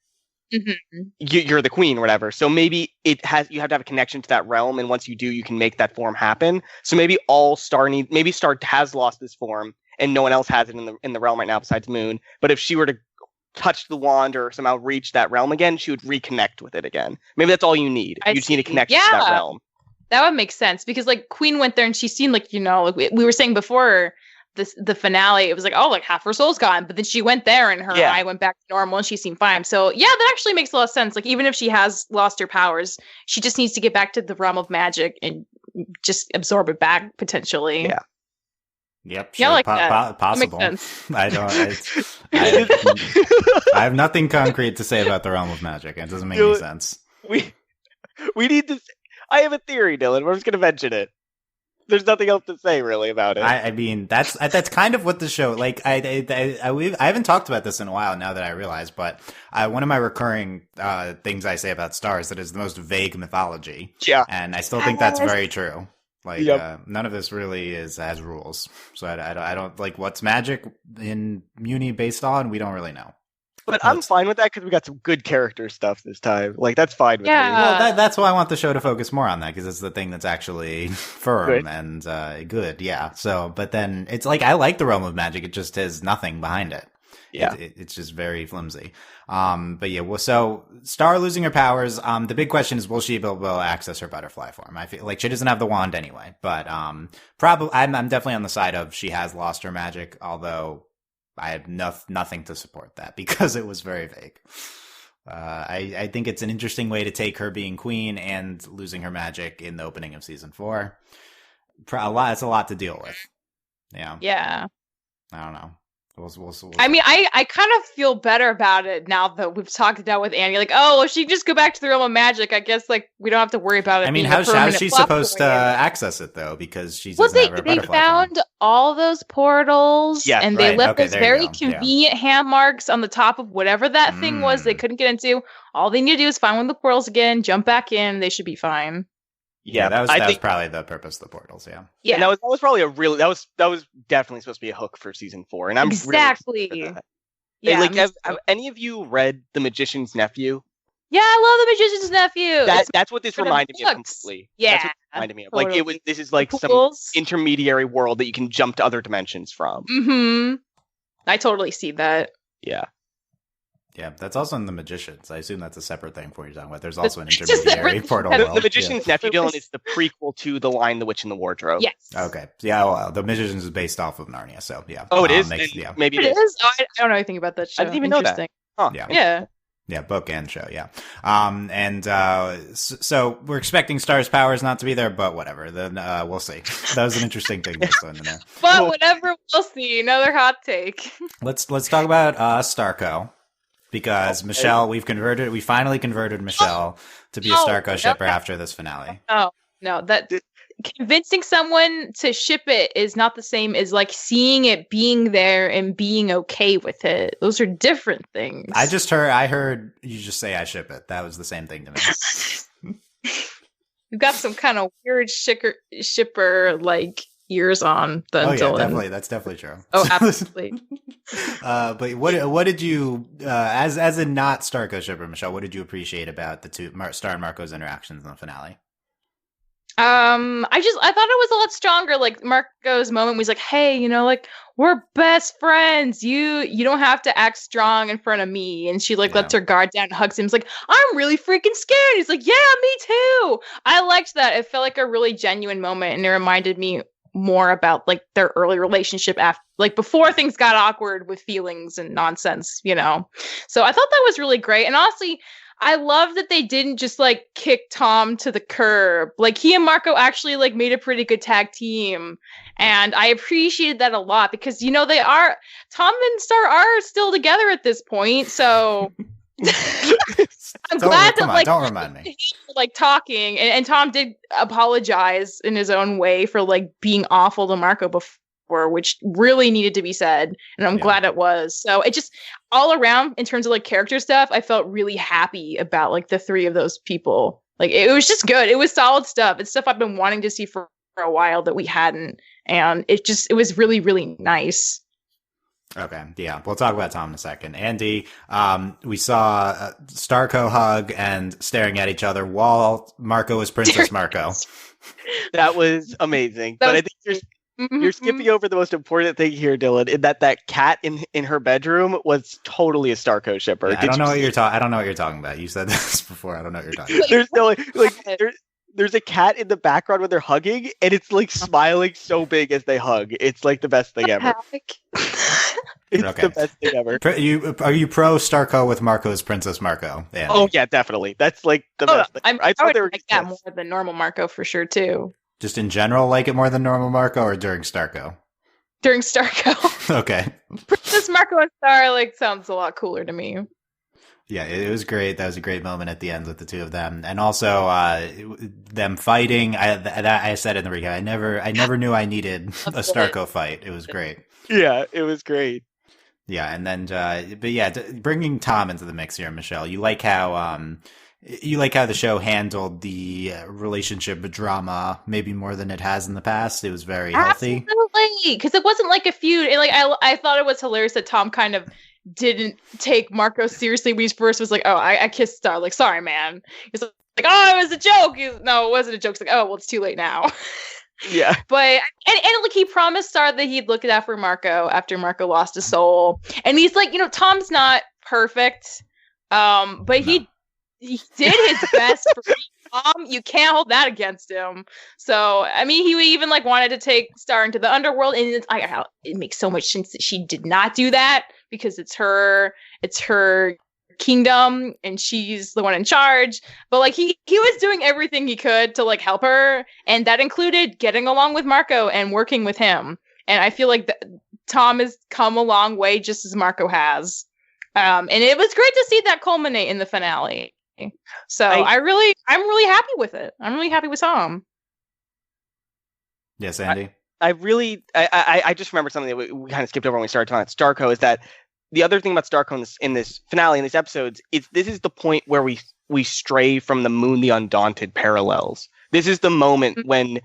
you're the queen or whatever. So maybe you have to have a connection to that realm, and once you do, you can make that form happen. So maybe maybe Star has lost this form, and no one else has it in the realm right now besides Moon. But if she were to touch the wand or somehow reach that realm again, she would reconnect with it again. Maybe that's all you need. You just need a connection to that realm. That would make sense, because like Queen went there and she seemed like, like we were saying before the finale, it was like, oh, like half her soul's gone, but then she went there and her eye went back to normal and she seemed fine. So yeah, that actually makes a lot of sense. Like even if she has lost her powers, she just needs to get back to the realm of magic and just absorb it back potentially. Yeah. Yep. Sure. Yeah, like that. Possible. That makes sense. I have nothing concrete to say about the realm of magic. It doesn't make any sense. We need to. I have a theory, Dylan. We're just going to mention it. There's nothing else to say really about it. I mean, that's kind of what the show. Like, I haven't talked about this in a while now that I realize, but one of my recurring things I say about Star is that it's the most vague mythology. Yeah, and I still think that's very true. Like, none of this really has rules. So I don't like what's magic in Muni based on. We don't really know. But I'm fine with that because we got some good character stuff this time. Like, that's fine with me. Well, that's why I want the show to focus more on that, because it's the thing that's actually firm and good. Yeah. So, but then it's like, I like the realm of magic. It just has nothing behind it. Yeah. It's just very flimsy. But yeah, well, so Star losing her powers. The big question is, will she be able to access her butterfly form? I feel like she doesn't have the wand anyway, but probably I'm definitely on the side of she has lost her magic, although I have nothing to support that because it was very vague. I think it's an interesting way to take her being queen and losing her magic in the opening of season 4. It's a lot to deal with. Yeah. Yeah. I don't know. We'll I mean, I kind of feel better about it now that we've talked it out with Annie. Like, oh, if she can just go back to the realm of magic, I guess like we don't have to worry about it. I mean, how's she supposed to access it though? Because she doesn't have her they butterfly found form. all those portals, and they left those very convenient hand marks on the top of whatever that thing was they couldn't get into. All they need to do is find one of the portals again, jump back in. They should be fine. Yeah, that was probably the purpose of the portals. Yeah, and that was probably that was definitely supposed to be a hook for season 4, and I'm exactly. Really yeah, like have any of you read The Magician's Nephew? Yeah, I love The Magician's Nephew. That's what this reminded me of completely. Yeah, that's what it reminded me of. Like this is like some intermediary world that you can jump to other dimensions from. Mm-hmm. I totally see that. Yeah. Yeah, that's also in The Magicians. I assume that's a separate thing for what you're talking about. There's also an intermediary portal world. The Magician's Nephew, Dylan, is the prequel to The Lion, the Witch, and the Wardrobe. Yes. Okay. Yeah, well, The Magicians is based off of Narnia, so yeah. Oh, it is? Maybe it is. Oh, I don't know anything about that show. I didn't even know that. Huh. Yeah. Yeah, book and show, yeah. So we're expecting Star's powers not to be there, but whatever. Then we'll see. That was an interesting thing. But whatever, we'll see. Another hot take. Let's talk about Starco. Because Michelle, we finally converted Michelle to be a Starco shipper after this finale. Oh, no, that convincing someone to ship it is not the same as like seeing it being there and being okay with it. Those are different things. I heard you just say I ship it. That was the same thing to me. You've got some kind of weird shipper like ears on then. Definitely. That's definitely true. Oh, absolutely. But what did you, as a not Starco shipper, Michelle, what did you appreciate about the two Star and Marco's interactions in the finale? I thought it was a lot stronger. Like Marco's moment was like, hey, like we're best friends. You don't have to act strong in front of me. And she lets her guard down and hugs him. It's like, I'm really freaking scared. He's like, yeah, me too. I liked that. It felt like a really genuine moment. And it reminded me more about like their early relationship after, like before things got awkward with feelings and nonsense, So I thought that was really great. And honestly, I love that they didn't just like kick Tom to the curb. Like he and Marco actually like made a pretty good tag team. And I appreciated that a lot because, Tom and Star are still together at this point. So I'm glad that don't remind me. Like talking and Tom did apologize in his own way for like being awful to Marco for, which really needed to be said, and I'm glad it was. So it just all around in terms of like character stuff, I felt really happy about like the three of those people. Like it was just good. It was solid stuff. It's stuff I've been wanting to see for a while that we hadn't, and it was really, really nice. Okay, yeah, we'll talk about Tom in a second. Andy, we saw Starco hug and staring at each other while Marco was Princess Marco. That was amazing. But I think you're skipping over the most important thing here, Dylan, in that cat in her bedroom was totally a Starco shipper. Yeah, I don't know what you're talking about. You said this before. I don't know what you're talking about. There's no there's a cat in the background when they're hugging, and it's like smiling so big as they hug. It's like the best thing ever. It's the best thing ever. Are you pro Starco with Marco as Princess Marco? Andy? Oh yeah, definitely. That's like the best thing. I thought they were like that more than normal Marco for sure too. Just in general, like it more than normal Marco, or during Starco? During Starco. Okay. Princess Marco and Star sounds a lot cooler to me. Yeah, it was great. That was a great moment at the end with the two of them, and also them fighting. I said in the recap, I never knew I needed a Starco fight. It was great. Yeah, it was great. Yeah, and then, but yeah, bringing Tom into the mix here, Michelle. You like how the show handled the relationship drama maybe more than it has in the past. It was very healthy. Absolutely, because it wasn't like a feud. And, like I thought it was hilarious that Tom kind of didn't take Marco seriously when he first was like, "Oh, I kissed Star." Like, sorry, man. He's like, "Oh, it was a joke." No, it wasn't a joke. It's like, "Oh, well, it's too late now." Yeah. But and like he promised Star that he'd look out for Marco after Marco lost his soul. And he's like, Tom's not perfect. But he did his best for Tom. You can't hold that against him. So I mean, he even like wanted to take Star into the underworld, and it makes so much sense that she did not do that because it's her kingdom and she's the one in charge. But like he was doing everything he could to like help her, and that included getting along with Marco and working with him. And I feel like Tom has come a long way just as Marco has. And it was great to see that culminate in the finale. So I'm really happy with it. I'm really happy with Tom. Yes, Andy. I just remembered something that we kind of skipped over when we started talking about Starco, is that the other thing about Starco in this finale, in these episodes, is this is the point where we stray from the Moon the Undaunted parallels. This is the moment when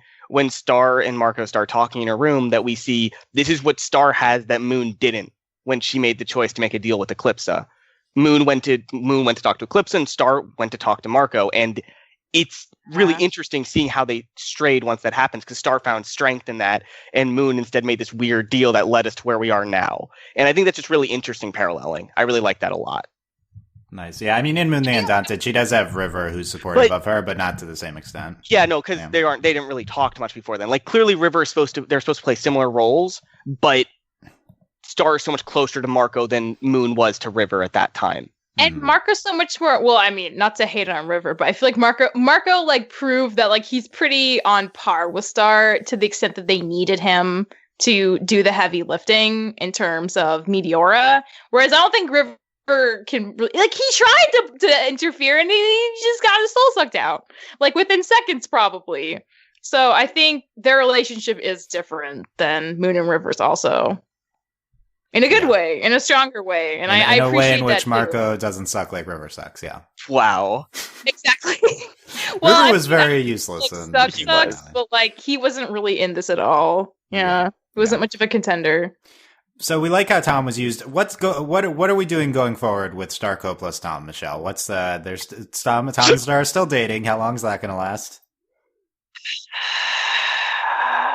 Star and Marco start talking in a room that we see this is what Star has that Moon didn't when she made the choice to make a deal with Eclipsa. Moon went to talk to Eclipsa, and Star went to talk to Marco, and it's really interesting seeing how they strayed once that happens, because Star found strength in that, and Moon instead made this weird deal that led us to where we are now. And I think that's just really interesting paralleling. I really like that a lot. Nice. Yeah, I mean, in Moon the Undaunted, she does have River who's supportive of her, but not to the same extent. Yeah, no, because they didn't really talk much before then. Like, clearly they're supposed to play similar roles, but Star is so much closer to Marco than Moon was to River at that time. And Marco's so much more, well, I mean, not to hate on River, but I feel like Marco like proved that like he's pretty on par with Star to the extent that they needed him to do the heavy lifting in terms of Meteora. Whereas I don't think River can really, like, he tried to interfere and he just got his soul sucked out, like within seconds probably. So I think their relationship is different than Moon and River's also. In a good way, in a stronger way, and I appreciate that. In a way in which Marco doesn't suck like River sucks, yeah. Wow. Exactly. River was very useless. Like, sucks, but like he wasn't really in this at all. Yeah, he wasn't much of a contender. So we like how Tom was used. What are we doing going forward with Starco plus Tom, Michelle? There's Tom and Star are still dating. How long is that going to last?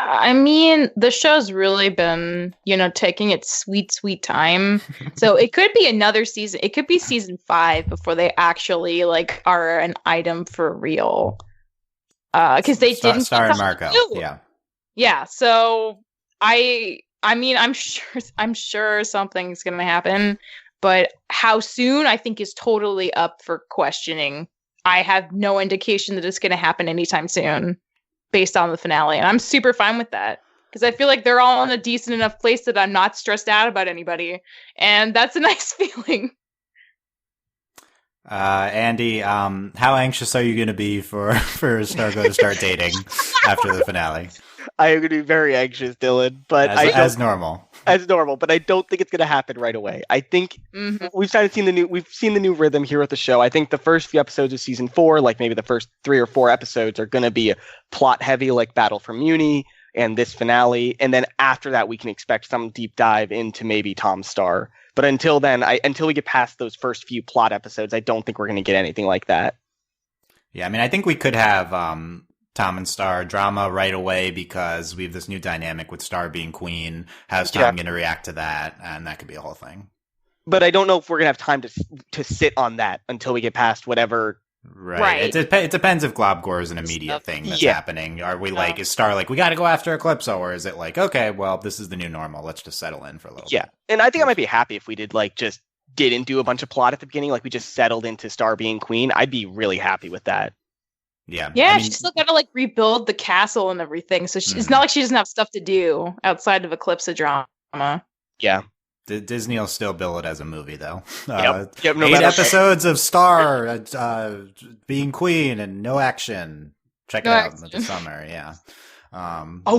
I mean, the show's really been, taking its sweet, sweet time. So it could be another season. It could be season 5 before they actually like are an item for real. Because they didn't Star and Marco. Yeah. Yeah. So I mean, I'm sure something's gonna happen, but how soon I think is totally up for questioning. I have no indication that it's gonna happen anytime soon, based on the finale, and I'm super fine with that because I feel like they're all in a decent enough place that I'm not stressed out about anybody, and that's a nice feeling. Andy, how anxious are you going to be for Starco to start dating after the finale? I am going to be very anxious, Dylan, but as normal. As normal, but I don't think it's going to happen right away. I think we've seen the new rhythm here with the show. I think the first few episodes of season 4, like maybe the first 3 or 4 episodes, are going to be plot heavy, like Battle for Muni and this finale, and then after that, we can expect some deep dive into maybe Tom Star. But until then, until we get past those first few plot episodes, I don't think we're going to get anything like that. Yeah, I mean, I think we could have Tom and Star drama right away because we have this new dynamic with Star being queen. How's Tom going to react to that? And that could be a whole thing. But I don't know if we're going to have time to sit on that until we get past whatever. Right. It depends if Globgor is an immediate thing that's happening. Are we is Star like, we got to go after Eclipsa? Or is it like, okay, well, this is the new normal. Let's just settle in for a little bit. And I think I might be happy if we did just didn't do a bunch of plot at the beginning. Like we just settled into Star being queen. I'd be really happy with that. Yeah. Yeah, I mean, she's still got to rebuild the castle and everything. So it's not like she doesn't have stuff to do outside of Eclipsa drama. Yeah. Disney will still bill it as a movie, though. No 8 episodes of Star being queen and no action. Check it out in the summer. Yeah.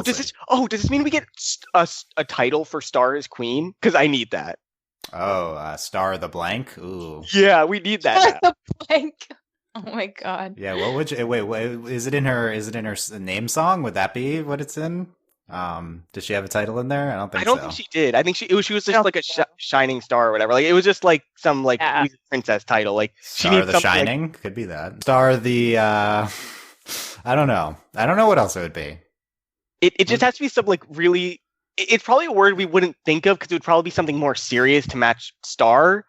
Does this mean we get a title for Star as queen? Because I need that. Star the Blank. Ooh. Yeah, we need that. The Blank. Oh my god. Yeah. What would you wait? Is it in her name song? Would that be what it's in? Does she have a title in there? I don't think she did. I think she was just like a shining star or whatever. Like it was just like some princess title. Like Star she needs the Shining could be that. Star the I don't know. I don't know what else it would be. It just has to be some really. It's probably a word we wouldn't think of because it would probably be something more serious to match Star.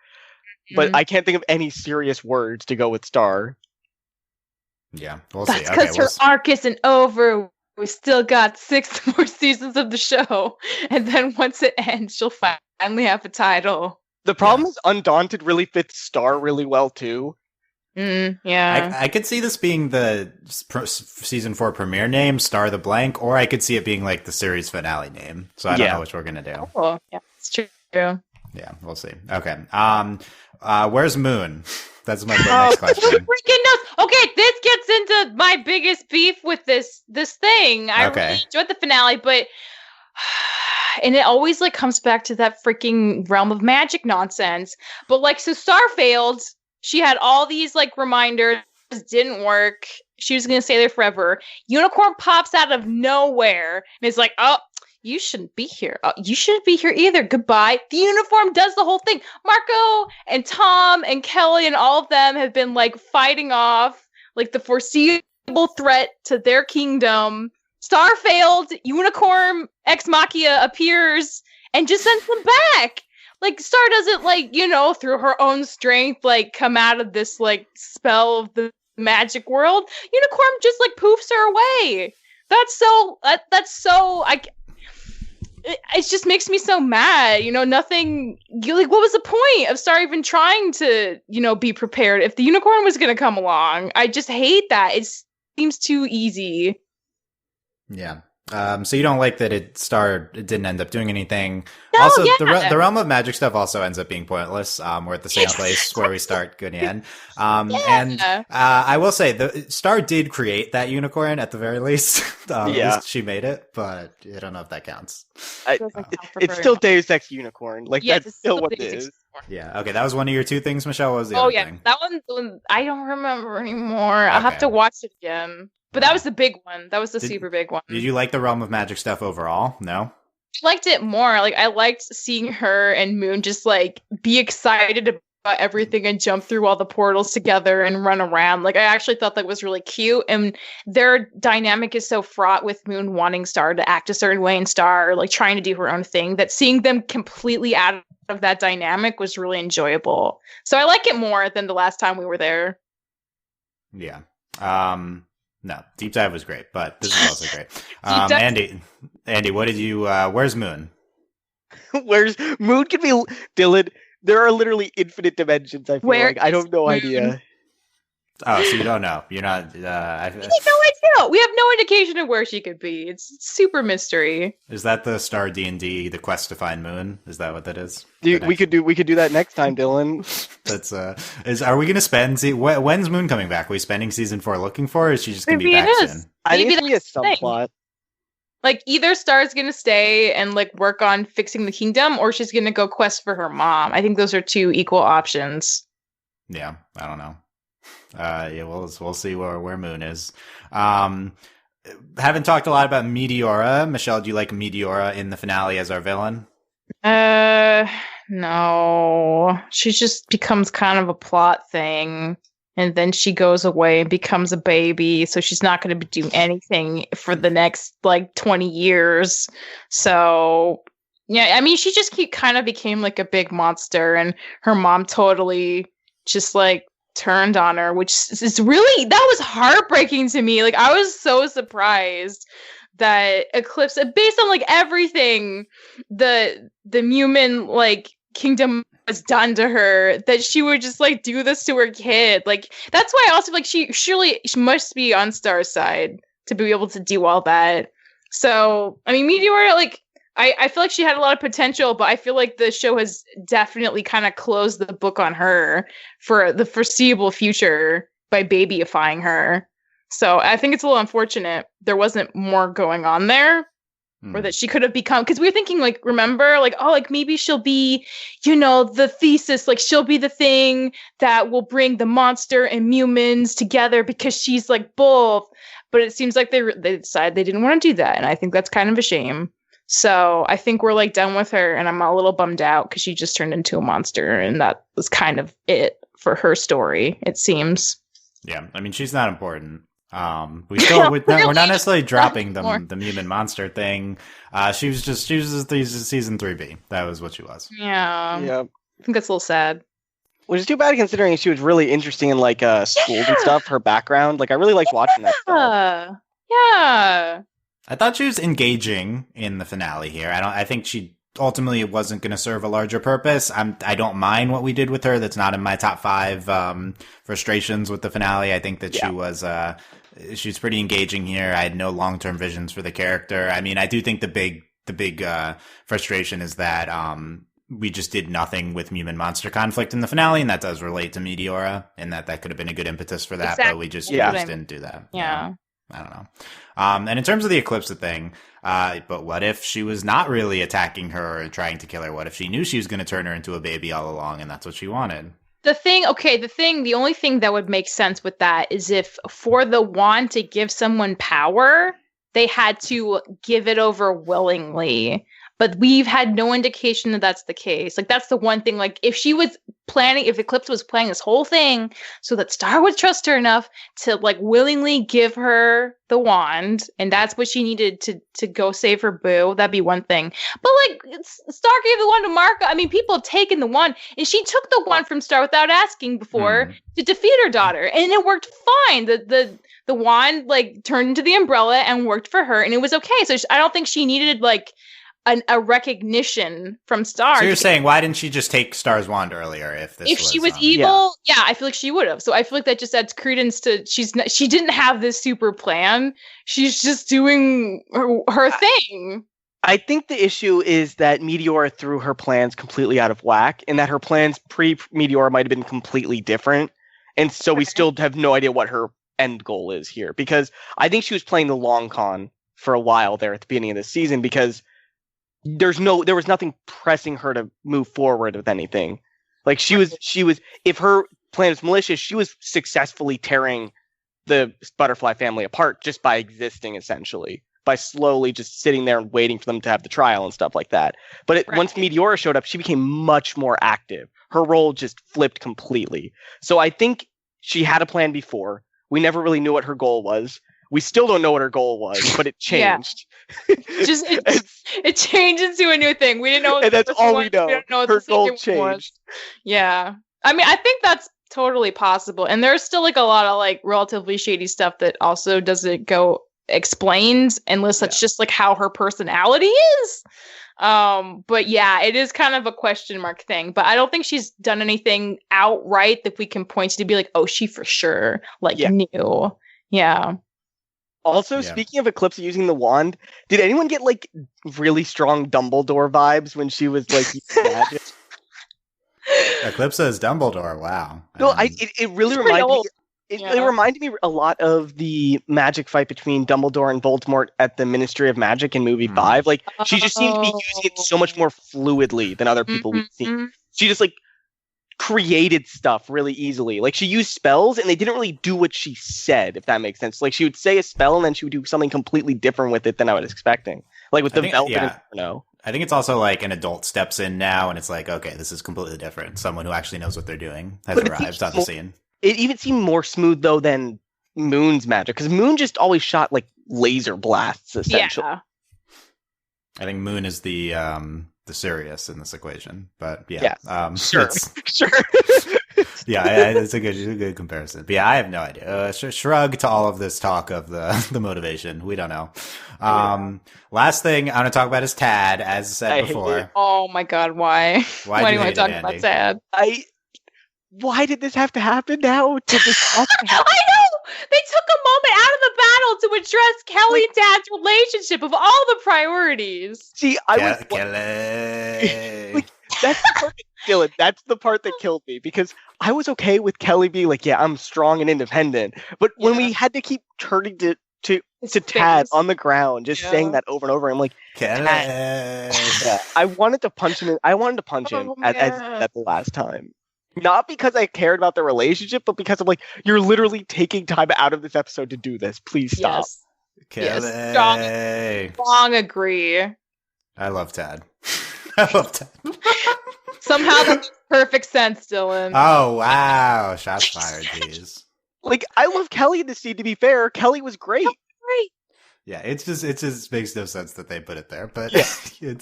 But I can't think of any serious words to go with Star. Yeah, we'll see. That's because her arc isn't over. We still got 6 more seasons of the show. And then once it ends, she'll finally have a title. The problem is Undaunted really fits Star really well, too. Yeah. I could see this being the season 4 premiere name, Star the Blank, or I could see it being the series finale name. So I don't know which we're going to do. Oh, yeah, it's true. Yeah, we'll see. Okay. Where's Moon? That's my next question. Freaking knows. Okay, this gets into my biggest beef with this thing. I really enjoyed the finale, but and it always comes back to that freaking realm of magic nonsense. But so Star failed. She had all these reminders, didn't work. She was gonna stay there forever. Unicorn pops out of nowhere and is like, oh, you shouldn't be here. You shouldn't be here either. Goodbye. The uniform does the whole thing. Marco and Tom and Kelly and all of them have been fighting off the foreseeable threat to their kingdom. Star failed. Unicorn Ex Machina appears and just sends them back. Star doesn't through her own strength come out of this spell of the magic world. Unicorn just poofs her away. That's so it just makes me so mad. Nothing. What was the point of Star even trying to, be prepared if the unicorn was going to come along? I just hate that. It seems too easy. Yeah. So you don't like that it didn't end up doing anything. No, also, the realm of magic stuff also ends up being pointless. We're at the same place where we start good end. And I will say the Star did create that unicorn at the very least. At least she made it, but I don't know if that counts. It's still Deus Ex Unicorn. That's still what it is. Yeah. Okay. That was one of your 2 things, Michelle. What was the other thing? That one I don't remember anymore. I'll have to watch it again. But that was the big one. That was the super big one. Did you like the realm of magic stuff overall? No? I liked it more. I liked seeing her and Moon just be excited about everything and jump through all the portals together and run around. I actually thought that was really cute. And their dynamic is so fraught with Moon wanting Star to act a certain way and Star trying to do her own thing that seeing them completely out of that dynamic was really enjoyable. So I like it more than the last time we were there. Yeah. No, Deep Dive was great, but this is also great. Andy, what did you, where's Moon? Where's Moon could be, Dylan, there are literally infinite dimensions, I feel I don't know idea. Oh, so you don't know. You're not, we have no idea. We have no indication of where she could be. It's super mystery. Is that the Star D&D, the quest to find Moon? Is that what that is? Dude, we could do that next time, Dylan. That's are we gonna spend when's Moon coming back? Are we spending season 4 looking for her, or is she just gonna be back soon? I think it's gonna be a subplot. Like, either Star's gonna stay and, like, work on fixing the kingdom, or she's gonna go quest for her mom. I think those are two equal options. Yeah, I don't know. Yeah, we'll see where Moon is. Haven't talked a lot about Meteora. Michelle, do you like Meteora in the finale as our villain? No. She just becomes kind of a plot thing. And then she goes away and becomes a baby, so she's not going to be doing anything for the next, like, 20 years. So, yeah, I mean, she just kind of became, like, a big monster, and her mom totally just, like, turned on her, which is really, that was heartbreaking to me. Like, I was so surprised that Eclipsa, based on, like, everything the Mumin, like, kingdom was done to her, that she would just, like, do this to her kid. Like, that's why I also, like, she must be on Star's side to be able to do all that. So, I mean, Meteora, like, I feel like she had a lot of potential, but I feel like the show has definitely kind of closed the book on her for the foreseeable future by babyifying her. So I think it's a little unfortunate there wasn't more going on there. Or that she could have become, because we were thinking, like, remember, like, oh, like, maybe she'll be, you know, the thesis, like, she'll be the thing that will bring the monster and humans together because she's, like, both. But it seems like they decided they didn't want to do that, and I think that's kind of a shame. So I think we're, like, done with her, and I'm a little bummed out because she just turned into a monster, and that was kind of it for her story, it seems. Yeah, I mean, she's not important. We're not necessarily dropping the mutant monster thing. She was season 3B. That was what she was. Yeah. I think that's a little sad. Which is too bad considering she was really interesting in, like, schools and stuff, her background. Like, I really liked watching that stuff. Yeah. I thought she was engaging in the finale here. I think she ultimately wasn't going to serve a larger purpose. I don't mind what we did with her. That's not in my top 5 frustrations with the finale. I think that she's pretty engaging here. I had no long-term visions for the character. I mean, I do think the big frustration is that we just did nothing with human monster conflict in the finale, and that does relate to Meteora, and that could have been a good impetus for that, exactly. But we just didn't do that. Yeah. I don't know. And in terms of the Eclipsa the thing, but what if she was not really attacking her or trying to kill her? What if she knew she was going to turn her into a baby all along, and that's what she wanted? The only thing that would make sense with that is if for the wand to give someone power, they had to give it over willingly. But we've had no indication that that's the case. Like, that's the one thing, like, if Eclipsa was planning this whole thing so that Star would trust her enough to, like, willingly give her the wand, and that's what she needed to go save her boo, that'd be one thing. But, like, Star gave the wand to Marco. I mean, people have taken the wand, and she took the wand from Star without asking before to defeat her daughter, and it worked fine. The wand, like, turned into the umbrella and worked for her, and it was okay. So I don't think she needed, like, a recognition from Star. So you're saying, why didn't she just take Star's wand earlier? If she was evil, I feel like she would have. So I feel like that just adds credence to she didn't have this super plan. She's just doing her thing. I think the issue is that Meteora threw her plans completely out of whack, and that her plans pre-Meteora might have been completely different. And so we still have no idea what her end goal is here. Because I think she was playing the long con for a while there at the beginning of the season, because there was nothing pressing her to move forward with anything. Like, she was, if her plan was malicious, she was successfully tearing the butterfly family apart just by existing, essentially, by slowly just sitting there and waiting for them to have the trial and stuff like that. But once Meteora showed up, she became much more active. Her role just flipped completely. So I think she had a plan before. We never really knew what her goal was. We still don't know what her goal was, but it changed. It changed into a new thing. We didn't know. And that's all we know. We don't know what her the goal changed. Yeah. I mean, I think that's totally possible. And there's still, like, a lot of, like, relatively shady stuff that also doesn't go explained unless that's just, like, how her personality is. But yeah, it is kind of a question mark thing. But I don't think she's done anything outright that we can point to be like, oh, she for sure, like, knew. Yeah. Also, speaking of Eclipsa using the wand, did anyone get, like, really strong Dumbledore vibes when she was, like, magic? Eclipsa is Dumbledore. Wow. No, it really reminded me. It reminded me a lot of the magic fight between Dumbledore and Voldemort at the Ministry of Magic in movie 5. Like, she just seemed to be using it so much more fluidly than other people we've seen. She just, like, created stuff really easily. Like, she used spells, and they didn't really do what she said, if that makes sense. Like, she would say a spell, and then she would do something completely different with it than I was expecting. Like, with the Velvet Inferno. I think it's also like an adult steps in now, and it's like, okay, this is completely different. Someone who actually knows what they're doing has arrived on the scene. It even seemed more smooth, though, than Moon's magic, because Moon just always shot, like, laser blasts, essentially. Yeah. I think Moon is the Sirius in this equation, but yeah. Sure. Yeah, it's a good comparison. But yeah, I have no idea. Shrug to all of this talk of the motivation. We don't know. Last thing I want to talk about is Tad, as said before. Oh my god, why? Why do you want to talk about Tad? Why did this have to happen now? Did this have to happen? I know! They took a moment out of the battle to address Kelly and Tad's relationship of all the priorities. See, Kelly. That's the part, Dylan, that's the part that killed me, because I was okay with Kelly being like, yeah, I'm strong and independent. But when we had to keep turning to Tad on the ground, just saying that over and over, I'm like, Kelly. I wanted to punch him. At the last time. Not because I cared about the relationship, but because I'm like, you're literally taking time out of this episode to do this. Please stop. Kelly. Yes. Strong agree. I love Tad. I love Tad. Somehow that makes perfect sense, Dylan. Oh, wow. Shots fired, jeez. Like, I love Kelly in this scene, to be fair. Kelly was great. Yeah, it just makes no sense that they put it there, but I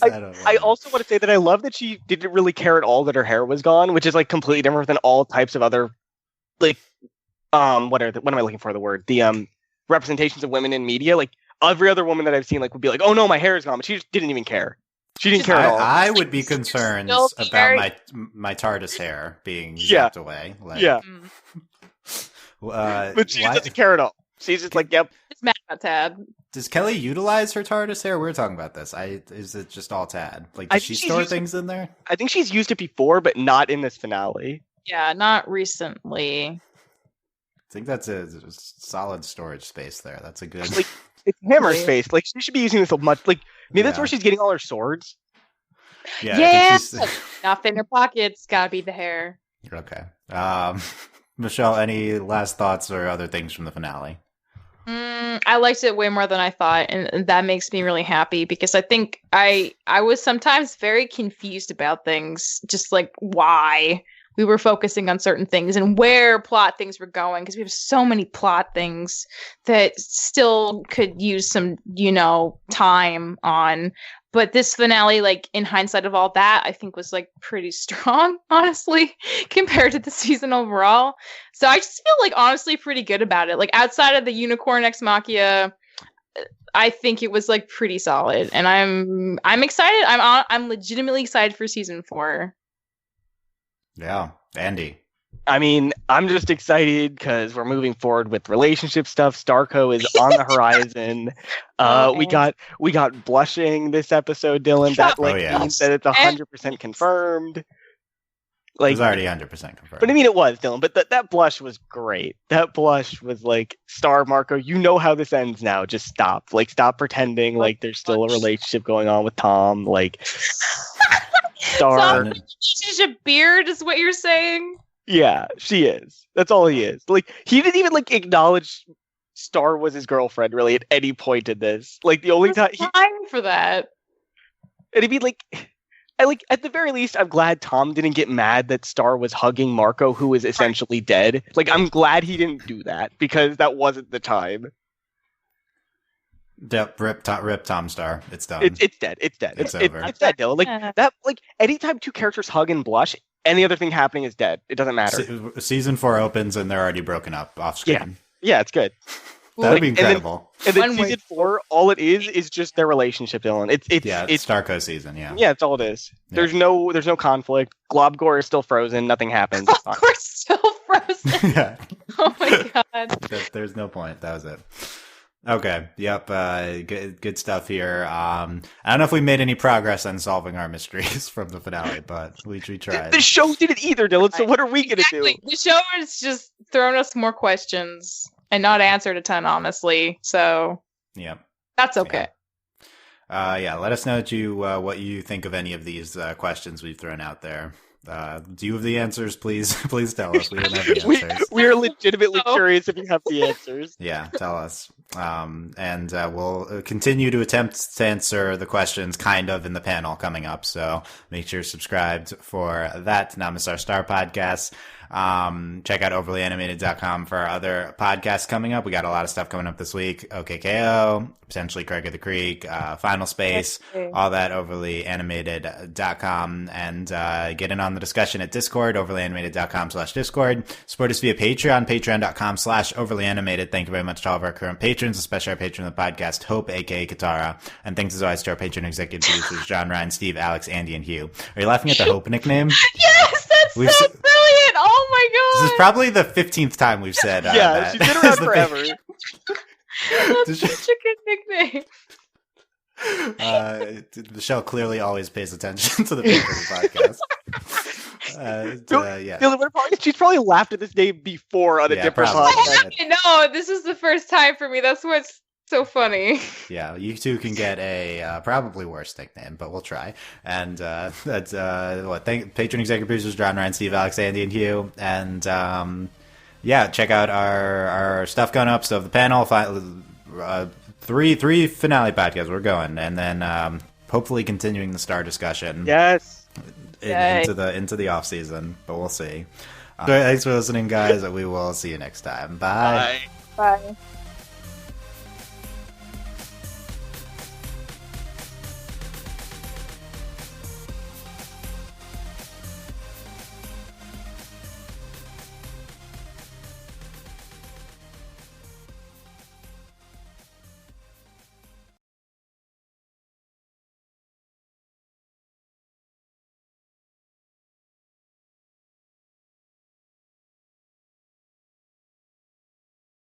don't know. I also want to say that I love that she didn't really care at all that her hair was gone, which is like completely different than all types of other, like, what am I looking for the word? The representations of women in media. Like, every other woman that I've seen, like, would be like, oh no, my hair is gone, but she just didn't even care. She didn't care at all. I would be concerned about my TARDIS hair being zapped away. Like, but she doesn't care at all. She's just like, yep. It's mad about Tad. Does Kelly utilize her TARDIS hair? We're talking about this. Is it just all Tad? Like, does she store things in there? I think she's used it before, but not in this finale. Yeah, not recently. I think that's a solid storage space there. That's a good... Like, it's hammer space. Like, she should be using this a much... Like, maybe that's where she's getting all her swords. Yeah. Enough in her pockets. Gotta be the hair. Okay. Michelle, any last thoughts or other things from the finale? I liked it way more than I thought, and that makes me really happy, because I think I was sometimes very confused about things, just like why we were focusing on certain things and where plot things were going, because we have so many plot things that still could use some, time on. But this finale, like, in hindsight of all that, I think was, like, pretty strong, honestly, compared to the season overall. So I just feel, like, honestly pretty good about it. Like, outside of the Unicorn Ex Machina, I think it was, like, pretty solid. And I'm excited. I'm legitimately excited for season 4. Yeah. Andy. I mean, I'm just excited because we're moving forward with relationship stuff. Starco is on the horizon. We got blushing this episode, Dylan. That means that it's 100% confirmed. Like, it was already 100% confirmed. But I mean, it was, Dylan. But that blush was great. That blush was like, Star, Marco, you know how this ends now. Just stop. Like, stop pretending like there's still a relationship going on with Tom. Like, Star. Relationship beard is what you're saying? Yeah, she is. That's all he is. Like, he didn't even, like, acknowledge Star was his girlfriend, really, at any point in this. Like, the only time... time for that. And I mean, like... at the very least, I'm glad Tom didn't get mad that Star was hugging Marco, who is essentially dead. Like, I'm glad he didn't do that, because that wasn't the time. Rip Tom Star. It's done. It's dead. It's dead. It's over. It's dead, Dylan. Like, that, like, anytime two characters hug and blush, any other thing happening is dead. It doesn't matter. Season 4 opens and they're already broken up off screen. Yeah, it's good. That would be incredible. And then season 4, all it is just their relationship, Dylan. It's Starco season. Yeah, it's all it is. Yeah. There's no conflict. Globgor is still frozen. Nothing happens. Globgor's still frozen. Yeah. Oh my god. There's no point. That was it. Okay. Yep. Good stuff here. I don't know if we made any progress on solving our mysteries from the finale, but we tried. The show didn't either, Dylan. So what are we gonna do? The show has just thrown us more questions and not answered a ton, honestly. So yep, that's okay. Yeah. Let us know what you think of any of these questions we've thrown out there. Do you have the answers? Please tell us. We don't have the answers. We're legitimately curious if you have the answers. Yeah, tell us. And we'll continue to attempt to answer the questions kind of in the panel coming up. So make sure you're subscribed for that to not miss our Star podcast. Check out overlyanimated.com for our other podcasts coming up. We got a lot of stuff coming up this week. OKKO, potentially Craig of the Creek, Final Space, all that overlyanimated.com, and get in on the discussion at Discord, overlyanimated.com/Discord. Support us via Patreon, patreon.com/overlyanimated. Thank you very much to all of our current patrons, especially our patron of the podcast, Hope, aka Katara. And thanks as always to our patron executive producers, John, Ryan, Steve, Alex, Andy, and Hugh. Are you laughing at the Hope nickname? Yes, that's so brilliant! Oh my god! This is probably the 15th time we've said yeah, she's been around forever. That's such a good nickname. Michelle clearly always pays attention to the podcast. She's probably laughed at this name before on a different podcast. No, this is the first time for me. That's what's so funny. Yeah, you two can get a probably worse nickname, but we'll try. And that's patron executive producers John, Ryan, Steve, Alex, Andy, and Hugh. And yeah, check out our stuff going up. So the panel, three finale podcasts we're going, and then hopefully continuing the Star discussion. Yes. Into the off season, but we'll see. Thanks for listening, guys. We will see you next time. Bye. Bye.